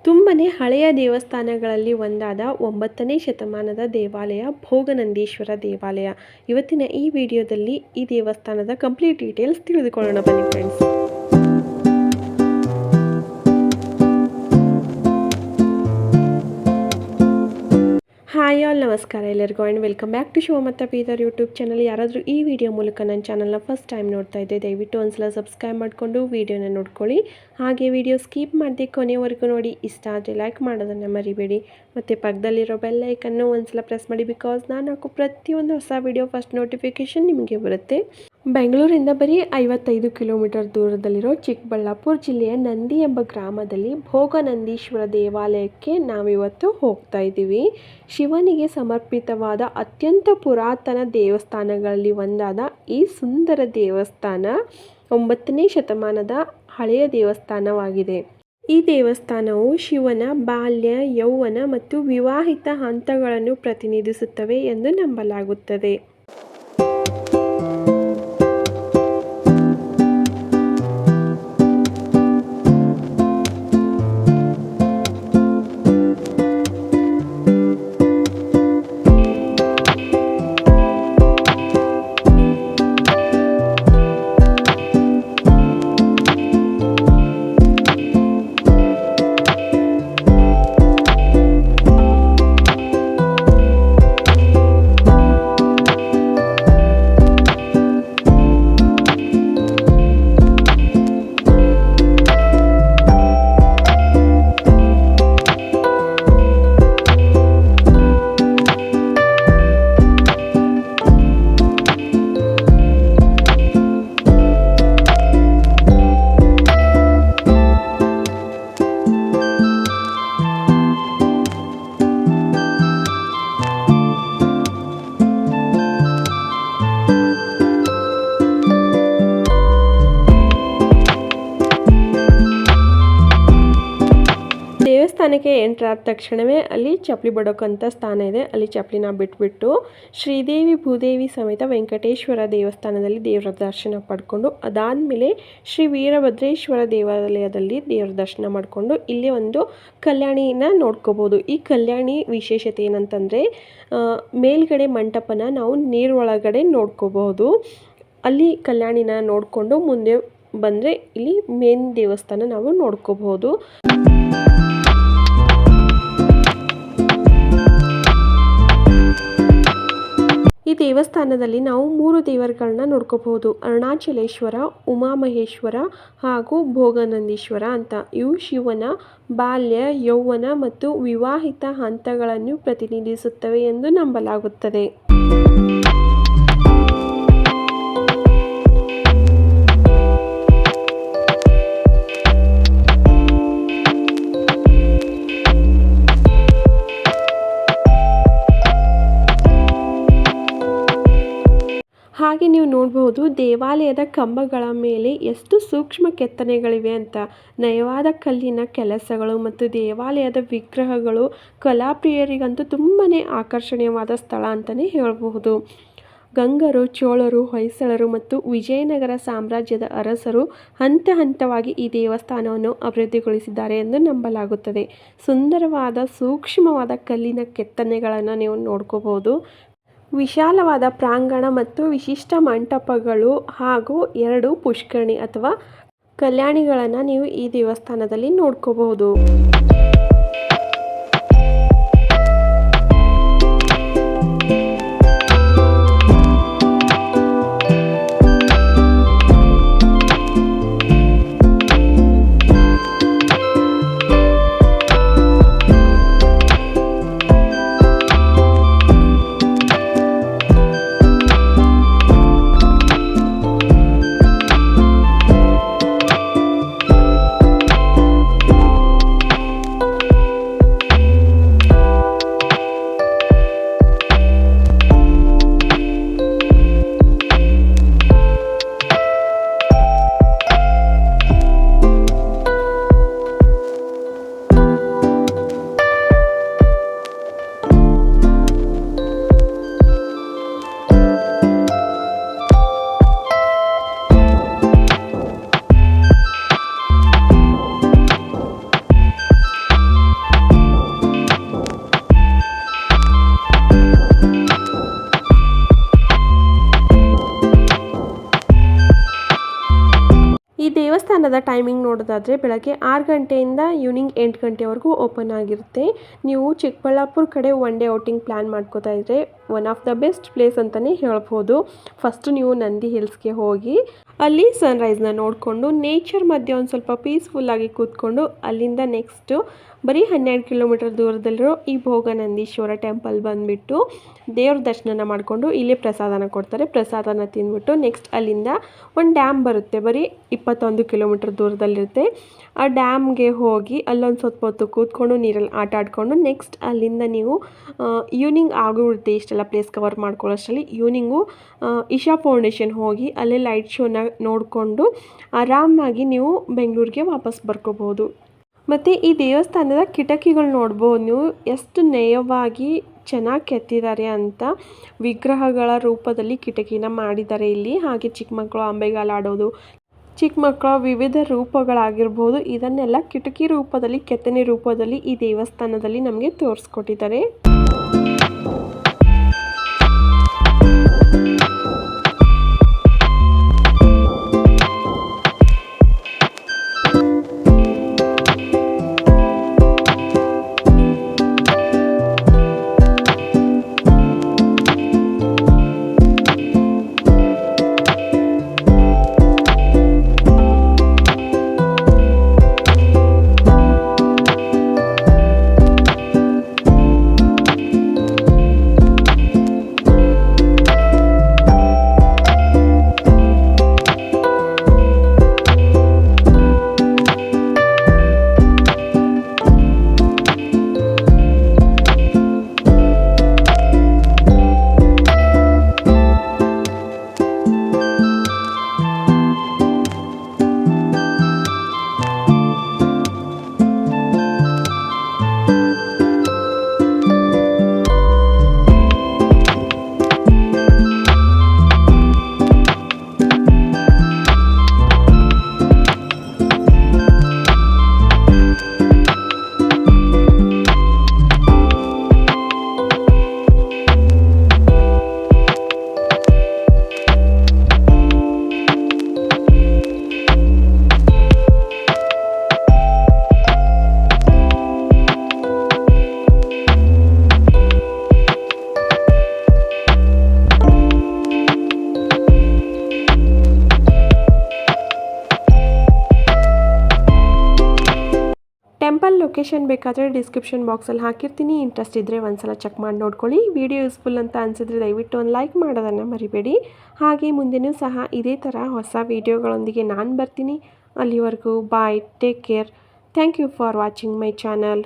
ತುಂಬನೇ ಹಳೆಯ ದೇವಸ್ಥಾನಗಳಲ್ಲಿ ಒಂದಾದ 9ನೇ ಶತಮಾನದ ದೇವಾಲಯ ಭೋಗನಂದೀಶ್ವರ ದೇವಾಲಯ. ಇವತ್ತಿನ ಈ ವಿಡಿಯೋದಲ್ಲಿ ಈ ದೇವಸ್ಥಾನದ ಕಂಪ್ಲೀಟ್ ಡೀಟೇಲ್ಸ್ ತಿಳಿದುಕೊಳ್ಳೋಣ ಬನ್ನಿ ಫ್ರೆಂಡ್ಸ್. ಹಾಯ್ ಆಲ್, ನಮಸ್ಕಾರ ಎಲ್ಲರಿಗೂ and welcome back to Shivamogga Bidar YouTube channel. ಯಾರಾದರೂ ಈ ವಿಡಿಯೋ ಮೂಲಕ ನನ್ನ ಚಾನಲ್ನ ಫಸ್ಟ್ ಟೈಮ್ ನೋಡ್ತಾ ಇದ್ದೆ, ದಯವಿಟ್ಟು ಒಂದ್ಸಲ ಸಬ್ಸ್ಕ್ರೈಬ್ ಮಾಡಿಕೊಂಡು ವಿಡಿಯೋನ ನೋಡ್ಕೊಳ್ಳಿ. ಹಾಗೆ ವಿಡಿಯೋ ಸ್ಕಿಪ್ ಮಾಡದೆ ಕೊನೆವರೆಗೂ ನೋಡಿ. ಇಷ್ಟ ಆದರೆ ಲೈಕ್ ಮಾಡೋದನ್ನು ಮರಿಬೇಡಿ. ಮತ್ತು ಪಕ್ಕದಲ್ಲಿರೋ ಬೆಲ್ ಐಕನ್ನು ಒಂದ್ಸಲ ಪ್ರೆಸ್ ಮಾಡಿ, ಬಿಕಾಸ್ ನಾನು ಹಾಕೋ ಪ್ರತಿಯೊಂದು ಹೊಸ ವಿಡಿಯೋ ಫಸ್ಟ್ ನೋಟಿಫಿಕೇಷನ್ ನಿಮಗೆ ಬರುತ್ತೆ. ಬೆಂಗಳೂರಿಂದ ಬರೀ 55 ಕಿಲೋಮೀಟರ್ ದೂರದಲ್ಲಿರೋ ಚಿಕ್ಕಬಳ್ಳಾಪುರ ಜಿಲ್ಲೆಯ ನಂದಿ ಎಂಬ ಗ್ರಾಮದಲ್ಲಿ ಭೋಗನಂದೀಶ್ವರ ದೇವಾಲಯಕ್ಕೆ ನಾವಿವತ್ತು ಹೋಗ್ತಾ ಇದ್ದೀವಿ. ಶಿವನಿಗೆ ಸಮರ್ಪಿತವಾದ ಅತ್ಯಂತ ಪುರಾತನ ದೇವಸ್ಥಾನಗಳಲ್ಲಿ ಒಂದಾದ ಈ ಸುಂದರ ದೇವಸ್ಥಾನ 9ನೇ ಶತಮಾನದ ಹಳೆಯ ದೇವಸ್ಥಾನವಾಗಿದೆ. ಈ ದೇವಸ್ಥಾನವು ಶಿವನ ಬಾಲ್ಯ, ಯೌವನ ಮತ್ತು ವಿವಾಹಿತ ಹಂತಗಳನ್ನು ಪ್ರತಿನಿಧಿಸುತ್ತವೆ ಎಂದು ನಂಬಲಾಗುತ್ತದೆ. ದೇವಸ್ಥಾನಕ್ಕೆ ಎಂಟರ್ ಆದ ತಕ್ಷಣವೇ ಅಲ್ಲಿ ಚಪ್ಪಲಿ ಬಡೋಕ್ಕಂಥ ಸ್ಥಾನ ಇದೆ. ಅಲ್ಲಿ ಚಪ್ಪಲಿನ ಬಿಟ್ಬಿಟ್ಟು ಶ್ರೀದೇವಿ ಭೂದೇವಿ ಸಮೇತ ವೆಂಕಟೇಶ್ವರ ದೇವಸ್ಥಾನದಲ್ಲಿ ದೇವರ ದರ್ಶನ ಪಡ್ಕೊಂಡು, ಅದಾದಮೇಲೆ ಶ್ರೀ ವೀರಭದ್ರೇಶ್ವರ ದೇವಾಲಯದಲ್ಲಿ ದೇವರ ದರ್ಶನ ಮಾಡಿಕೊಂಡು ಇಲ್ಲಿ ಒಂದು ಕಲ್ಯಾಣಿನ ನೋಡ್ಕೋಬೋದು. ಈ ಕಲ್ಯಾಣಿ ವಿಶೇಷತೆ ಏನಂತಂದರೆ, ಮೇಲ್ಗಡೆ ಮಂಟಪನ ನಾವು ನೀರೊಳಗಡೆ ನೋಡ್ಕೋಬಹುದು. ಅಲ್ಲಿ ಕಲ್ಯಾಣಿನ ನೋಡಿಕೊಂಡು ಮುಂದೆ ಬಂದರೆ ಇಲ್ಲಿ ಮೇನ್ ದೇವಸ್ಥಾನ ನಾವು ನೋಡ್ಕೋಬಹುದು. ಈ ದೇವಸ್ಥಾನದಲ್ಲಿ ನಾವು 3 ದೇವರುಗಳನ್ನ ನೋಡ್ಕೋಬಹುದು. ಅರುಣಾಚಲೇಶ್ವರ, ಉಮಾಮಹೇಶ್ವರ ಹಾಗೂ ಭೋಗನಂದೀಶ್ವರ ಅಂತ. ಇವು ಶಿವನ ಬಾಲ್ಯ, ಯೌವನ ಮತ್ತು ವಿವಾಹಿತ ಹಂತಗಳನ್ನು ಪ್ರತಿನಿಧಿಸುತ್ತವೆ ಎಂದು ನಂಬಲಾಗುತ್ತದೆ. ಹಾಗೆ ನೀವು ನೋಡಬಹುದು ದೇವಾಲಯದ ಕಂಬಗಳ ಮೇಲೆ ಎಷ್ಟು ಸೂಕ್ಷ್ಮ ಕೆತ್ತನೆಗಳಿವೆ ಅಂತ. ನಯವಾದ ಕಲ್ಲಿನ ಕೆಲಸಗಳು ಮತ್ತು ದೇವಾಲಯದ ವಿಗ್ರಹಗಳು ಕಲಾಪ್ರಿಯರಿಗಂತೂ ತುಂಬನೇ ಆಕರ್ಷಣೀಯವಾದ ಸ್ಥಳ ಅಂತಲೇ ಹೇಳಬಹುದು. ಗಂಗರು, ಚೋಳರು, ಹೊಯ್ಸಳರು ಮತ್ತು ವಿಜಯನಗರ ಸಾಮ್ರಾಜ್ಯದ ಅರಸರು ಹಂತ ಹಂತವಾಗಿ ಈ ದೇವಸ್ಥಾನವನ್ನು ಅಭಿವೃದ್ಧಿಗೊಳಿಸಿದ್ದಾರೆ ಎಂದು ನಂಬಲಾಗುತ್ತದೆ. ಸುಂದರವಾದ ಸೂಕ್ಷ್ಮವಾದ ಕಲ್ಲಿನ ಕೆತ್ತನೆಗಳನ್ನು ನೀವು ನೋಡ್ಕೋಬಹುದು. ವಿಶಾಲವಾದ ಪ್ರಾಂಗಣ ಮತ್ತು ವಿಶಿಷ್ಟ ಮಂಟಪಗಳು ಹಾಗೂ 2 ಪುಷ್ಕರಣಿ ಅಥವಾ ಕಲ್ಯಾಣಿಗಳನ್ನು ನೀವು ಈ ದೇವಸ್ಥಾನದಲ್ಲಿ ನೋಡ್ಕೋಬಹುದು. ದೇವಸ್ಥಾನದ ಟೈಮಿಂಗ್ ನೋಡೋದಾದರೆ ಬೆಳಗ್ಗೆ 6 ಗಂಟೆಯಿಂದ ಈವ್ನಿಂಗ್ 8 ಗಂಟೆವರೆಗೂ ಓಪನ್ ಆಗಿರುತ್ತೆ. ನೀವು ಚಿಕ್ಕಬಳ್ಳಾಪುರ ಕಡೆ ಒನ್ ಡೇ ಔಟಿಂಗ್ ಪ್ಲ್ಯಾನ್ ಮಾಡ್ಕೋತಾ ಇದ್ದರೆ one of the best place ಅಂತಲೇ ಹೇಳ್ಬೋದು. ಫಸ್ಟ್ ನೀವು ನಂದಿ ಹಿಲ್ಸ್ಗೆ ಹೋಗಿ ಅಲ್ಲಿ ಸನ್ರೈಸ್ನ ನೋಡಿಕೊಂಡು ನೇಚರ್ ಮಧ್ಯೆ ಒಂದು ಸ್ವಲ್ಪ ಪೀಸ್ಫುಲ್ಲಾಗಿ ಕೂತ್ಕೊಂಡು ಅಲ್ಲಿಂದ ನೆಕ್ಸ್ಟು ಬರೀ 12 ಕಿಲೋಮೀಟರ್ ದೂರದಲ್ಲಿರೋ ಈ ಭೋಗನಂದೀಶ್ವರ ಟೆಂಪಲ್ ಬಂದುಬಿಟ್ಟು ದೇವ್ರ ದರ್ಶನ ಮಾಡಿಕೊಂಡು ಇಲ್ಲೇ ಪ್ರಸಾದನ ಕೊಡ್ತಾರೆ. ಪ್ರಸಾದನ ತಿಂದ್ಬಿಟ್ಟು ನೆಕ್ಸ್ಟ್ ಅಲ್ಲಿಂದ ಒಂದು ಡ್ಯಾಮ್ ಬರುತ್ತೆ, ಬರೀ 21 ಕಿಲೋಮೀಟರ್ ದೂರದಲ್ಲಿರುತ್ತೆ. ಆ ಡ್ಯಾಮ್ಗೆ ಹೋಗಿ ಅಲ್ಲೊಂದು ಸ್ವಲ್ಪ ಹೊತ್ತು ಕೂತ್ಕೊಂಡು ನೀರಲ್ಲಿ ಆಟ ಆಡಿಕೊಂಡು ನೆಕ್ಸ್ಟ್ ಅಲ್ಲಿಂದ ನೀವು ಈವ್ನಿಂಗ್ ಆಗಿಬಿಡುತ್ತೆ. ಇಷ್ಟೆಲ್ಲ ಪ್ಲೇಸ್ ಕವರ್ ಮಾಡ್ಕೊಳ್ಳೋಷ್ಟರಲ್ಲಿ ಈವ್ನಿಂಗು ಇಶಾ ಫೌಂಡೇಶನ್ ಹೋಗಿ ಅಲ್ಲೇ ಲೈಟ್ ಶೋನ ನೋಡಿಕೊಂಡು ಆರಾಮಾಗಿ ನೀವು ಬೆಂಗಳೂರಿಗೆ ವಾಪಸ್ ಬರ್ಕೋಬೋದು. ಮತ್ತು ಈ ದೇವಸ್ಥಾನದ ಕಿಟಕಿಗಳು ನೋಡ್ಬೋದು ನೀವು ಎಷ್ಟು ನಯವಾಗಿ ಚೆನ್ನಾಗಿ ಕೆತ್ತಿದ್ದಾರೆ ಅಂತ. ವಿಗ್ರಹಗಳ ರೂಪದಲ್ಲಿ ಕಿಟಕಿನ ಮಾಡಿದ್ದಾರೆ ಇಲ್ಲಿ. ಹಾಗೆ ಚಿಕ್ಕ ಮಕ್ಕಳು ಅಂಬೆಗಾಲು ಆಡೋದು, ಚಿಕ್ಕ ಮಕ್ಕಳ ವಿವಿಧ ರೂಪಗಳಾಗಿರ್ಬೋದು, ಇದನ್ನೆಲ್ಲ ಕಿಟಕಿ ರೂಪದಲ್ಲಿ ಕೆತ್ತನೆ ರೂಪದಲ್ಲಿ ಈ ದೇವಸ್ಥಾನದಲ್ಲಿ ನಮಗೆ ತೋರಿಸ್ಕೊಟ್ಟಿದ್ದಾರೆ. ಟೆಂಪಲ್ ಲೊಕೇಶನ್ ಬೇಕಾದರೆ ಡಿಸ್ಕ್ರಿಪ್ಷನ್ ಬಾಕ್ಸಲ್ಲಿ ಹಾಕಿರ್ತೀನಿ. ಇಂಟ್ರೆಸ್ಟ್ ಇದ್ದರೆ ಒಂದ್ಸಲ ಚೆಕ್ ಮಾಡಿ ನೋಡ್ಕೊಳ್ಳಿ. ವಿಡಿಯೋ ಯೂಸ್ಫುಲ್ ಅಂತ ಅನಿಸಿದ್ರೆ ದಯವಿಟ್ಟು ಒಂದು ಲೈಕ್ ಮಾಡೋದನ್ನು ಮರಿಬೇಡಿ. ಹಾಗೆ ಮುಂದೆನೂ ಸಹ ಇದೇ ಥರ ಹೊಸ ವಿಡಿಯೋಗಳೊಂದಿಗೆ ನಾನು ಬರ್ತೀನಿ. ಅಲ್ಲಿವರೆಗೂ bye, take care. Thank you for watching my channel.